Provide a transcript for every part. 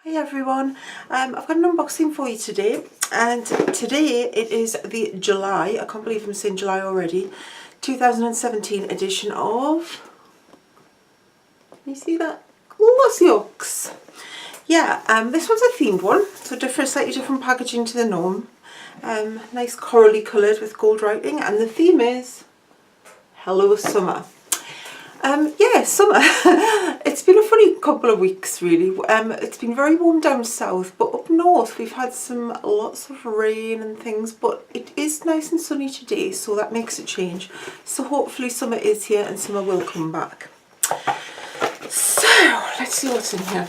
Hi everyone, I've got an unboxing for you today, and today it is the July, I can't believe I'm saying July already, 2017 edition of, can you see that? Glossybox. Yeah, this one's a themed one, so slightly different packaging to the norm. Nice corally coloured with gold writing, and the theme is Hello Summer. Yeah, summer. It's been a funny couple of weeks really. It's been very warm down south, but up north we've had lots of rain and things, but it is nice and sunny today, so that makes a change. So hopefully summer is here and summer will come back. So let's see what's in here.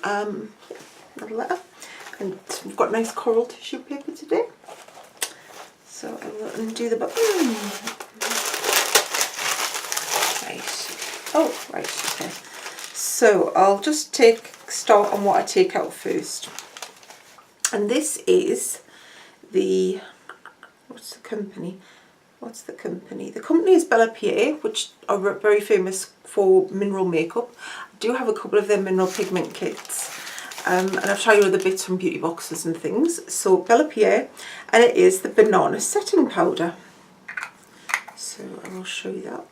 A letter, and we've got nice coral tissue paper today. So I will undo the button. Oh, right, okay. So I'll just start on what I take out first. And this is the, what's the company? The company is Bellapierre, which are very famous for mineral makeup. I do have a couple of their mineral pigment kits. And I've tried other bits from beauty boxes and things. So Bellapierre, and it is the banana setting powder. So I will show you that.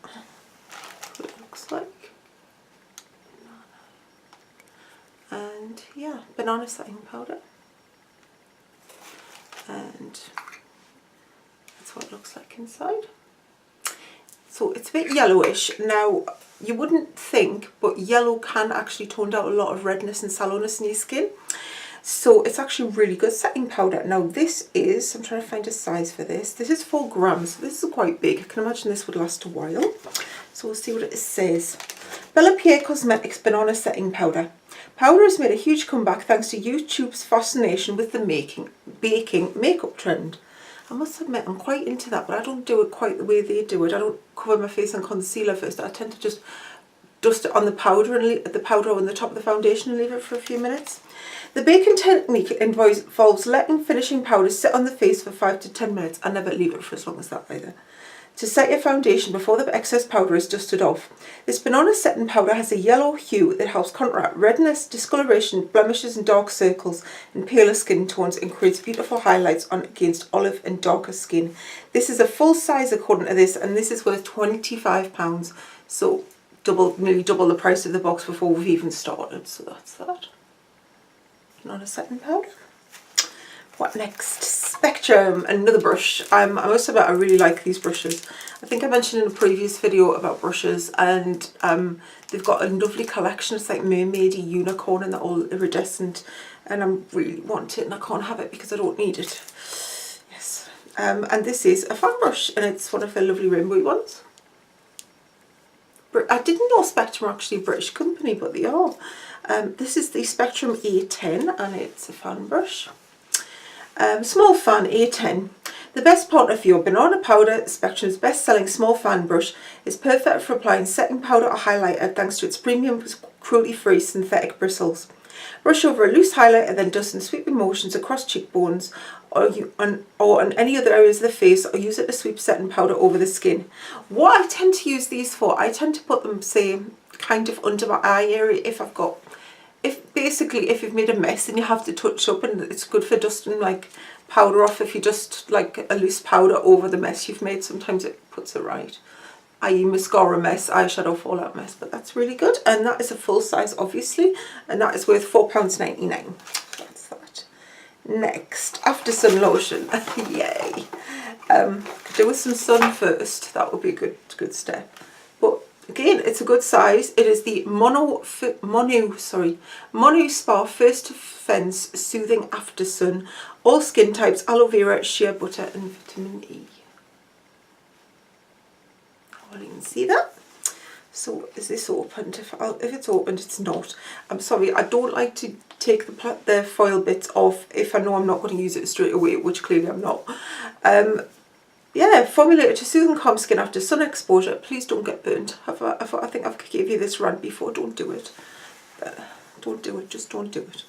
Like, and yeah, banana setting powder, and that's what it looks like inside. So it's a bit yellowish. Now you wouldn't think, but yellow can actually tone down a lot of redness and sallowness in your skin, so it's actually really good setting powder. Now this is, I'm trying to find a size for this. This is 4 grams, so this is quite big. I can imagine this would last a while. So we'll see what it says. Bellapierre Cosmetics Banana Setting Powder. Powder has made a huge comeback thanks to YouTube's fascination with the baking makeup trend. I must admit I'm quite into that, but I don't do it quite the way they do it. I don't cover my face in concealer first. I tend to just dust it on the powder and leave the powder on the top of the foundation and leave it for a few minutes. The baking technique involves letting finishing powder sit on the face for 5 to 10 minutes. I never leave it for as long as that either. To set your foundation before the excess powder is dusted off. This banana setting powder has a yellow hue that helps counteract redness, discoloration, blemishes and dark circles in paler skin tones, and creates beautiful highlights against olive and darker skin. This is a full size according to this, and this is worth £25, so nearly double the price of the box before we've even started. So that's that. Banana setting powder. What next? Spectrum, another brush. I must admit I really like these brushes. I think I mentioned in a previous video about brushes, and they've got a lovely collection. It's like mermaidy unicorn and they're all iridescent, and I really want it and I can't have it because I don't need it. Yes. And this is a fan brush, and it's one of their lovely rainbow ones. I didn't know Spectrum are actually a British company, but they are. This is the Spectrum A10, and it's a fan brush. Small fan A10. The best part of your banana powder, Spectrum's best-selling small fan brush, is perfect for applying setting powder or highlighter thanks to its premium cruelty-free synthetic bristles. Brush over a loose highlighter, then dust in sweeping motions across cheekbones or on any other areas of the face, or use it to sweep setting powder over the skin. What I tend to use these for, I tend to put them, say, kind of under my eye area if you've made a mess and you have to touch up, and it's good for dusting like powder off. If you dust like a loose powder over the mess you've made, sometimes it puts it right. I.e. mascara mess, eyeshadow fallout mess, but that's really good. And that is a full size obviously, and that is worth £4.99. That's that. Next, after sun lotion. Yay. Could do with some sun first, that would be a good step. But again, it's a good size. It is the Monu Spa First Defense Soothing After Sun. All skin types, aloe vera, shea butter and vitamin E. Well, you can see that. So is this opened? If it's opened, it's not. I'm sorry, I don't like to take the foil bits off if I know I'm not going to use it straight away, which clearly I'm not. Yeah, formulated to soothe and calm skin after sun exposure. Please don't get burnt. I think I've gave you this rant before. Don't do it. Don't do it. Just don't do it.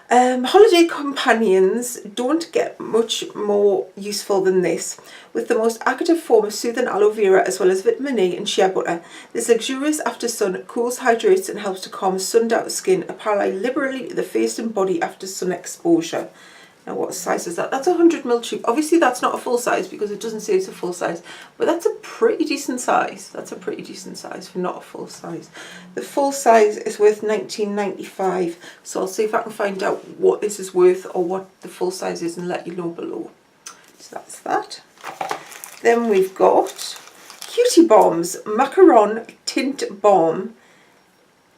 Holiday companions don't get much more useful than this. With the most active form of soothing aloe vera as well as vitamin E and shea butter, this luxurious after sun cools, hydrates and helps to calm sunned out skin, apply liberally to the face and body after sun exposure. Now what size is that? That's a 100ml tube. Obviously that's not a full size because it doesn't say it's a full size, but that's a pretty decent size. That's a pretty decent size for not a full size. The full size is worth £19.95, so I'll see if I can find out what this is worth or what the full size is and let you know below. So that's that. Then we've got Cutie Balms Macaroon Tint Balm.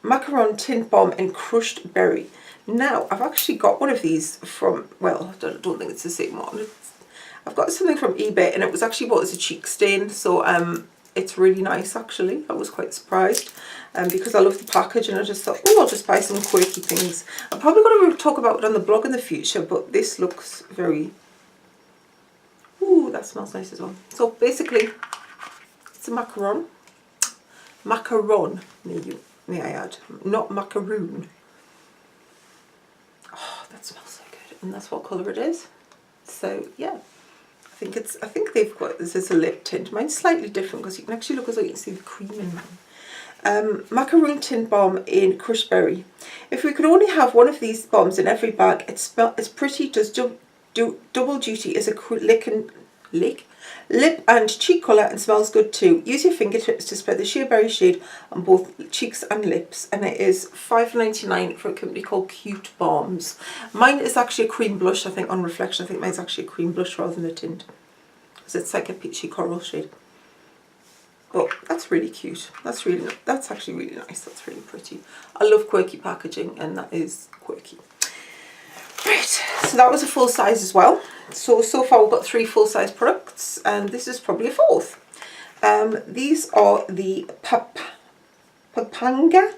Macaroon Tint Balm and Crushed Berry. Now, I've actually got one of these from, well, I don't think it's the same one. I've got something from eBay and it was actually bought as a cheek stain, so it's really nice actually. I was quite surprised because I love the package and I just thought, oh, I'll just buy some quirky things. I'm probably going to talk about it on the blog in the future, but this looks very, ooh, that smells nice as well. So basically, it's a macaron. Macaron, may I add, not macaroon. Oh, that smells so good, and that's what colour it is. So yeah, I think they've got, this is a lip tint. Mine's slightly different because you can actually look as though you can see the cream in mine. Macaroon Tint Balm in Crushed Berry. If we could only have one of these balms in every bag, it's pretty, does double duty as a lip and cheek colour and smells good too. Use your fingertips to spread the sheer berry shade on both cheeks and lips, and it is $5.99 for a company called Cute Balms. Mine is actually a cream blush, I think, on reflection. I think mine's actually a cream blush rather than a tint because it's like a peachy coral shade. But that's really cute. That's actually really nice. That's really pretty. I love quirky packaging, and that is quirky. Right, so that was a full size as well. So far we've got 3 full size products, and this is probably a 4th. These are the Papanga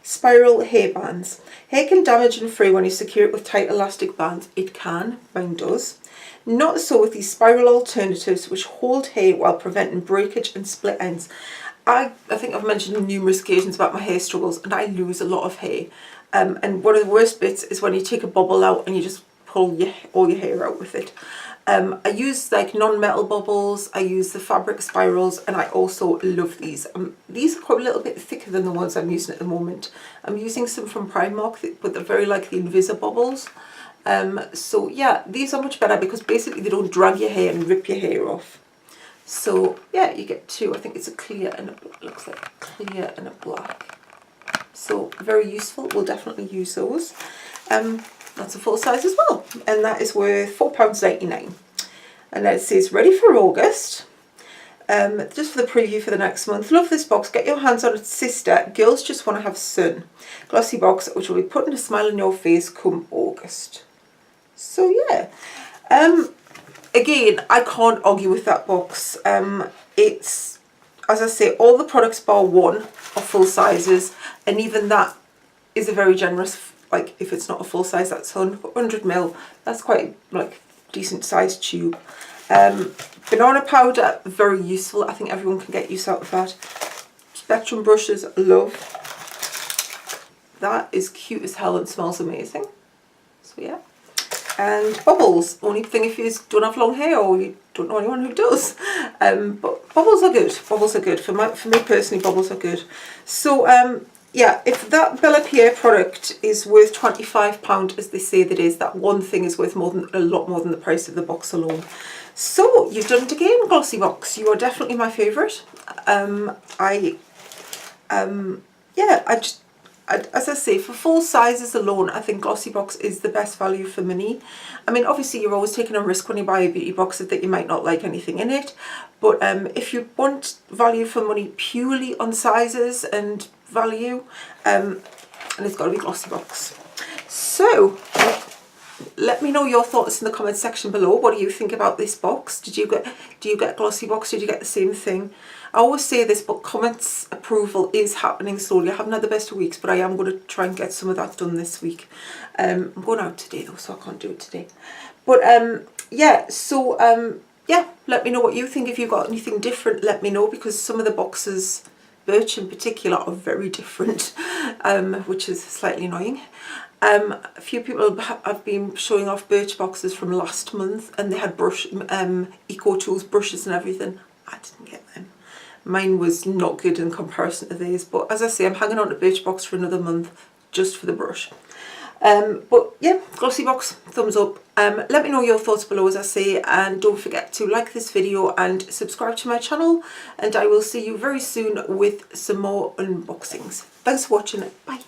spiral hair bands. Hair can damage and fray when you secure it with tight elastic bands. It can, mine does. Not so with these spiral alternatives which hold hair while preventing breakage and split ends. I think I've mentioned on numerous occasions about my hair struggles, and I lose a lot of hair. And one of the worst bits is when you take a bobble out and you just pull all your hair out with it. I use like non-metal bobbles, I use the fabric spirals, and I also love these. These are quite a little bit thicker than the ones I'm using at the moment. I'm using some from Primark, but they're very like the Invisa bobbles. So yeah, these are much better because basically they don't drag your hair and rip your hair off. So yeah, you get 2. I think it's a clear and a, looks like a clear and a black. So very useful, we'll definitely use those. That's a full size as well, and that is worth £4.99. And then it says ready for August. Just for the preview for the next month. Love this box, get your hands on its sister, Girls Just Want to Have Sun. Glossybox, which will be putting a smile on your face come August. So yeah, again, I can't argue with that box. It's, as I say, all the products bar one are full sizes, and even that is a very generous, like if it's not a full size, that's 100ml. That's quite like decent sized tube. Banana powder, very useful. I think everyone can get use out of that. Spectrum brushes, love. That is cute as hell and smells amazing. So yeah. And bubbles, only thing if you don't have long hair or you don't know anyone who does. But bubbles are good. Bubbles are good. For me personally, bubbles are good. So yeah, if that Bellapierre product is worth £25, as they say that is, that one thing is worth a lot more than the price of the box alone. So you've done it again, Glossybox. You are definitely my favourite. As I say, for full sizes alone, I think Glossybox is the best value for money. I mean, obviously you're always taking a risk when you buy a beauty box that you might not like anything in it. But if you want value for money purely on sizes and value, and it's got to be Glossybox. So let me know your thoughts in the comment section below. What do you think about this box? Do you get Glossybox? Did you get the same thing? I always say this, but comments approval is happening slowly. I haven't had the best of weeks, but I am going to try and get some of that done this week. I'm going out today though, so I can't do it today. But yeah, so yeah, let me know what you think. If you've got anything different, let me know, because some of the boxes Birch in particular are very different, which is slightly annoying. A few people have been showing off Birch boxes from last month, and they had Eco Tools brushes and everything. I didn't get them. Mine was not good in comparison to these, but as I say, I'm hanging on to Birchbox for another month just for the brush. But yeah, Glossybox, thumbs up. Let me know your thoughts below, as I say, and don't forget to like this video and subscribe to my channel, and I will see you very soon with some more unboxings. Thanks for watching. Bye.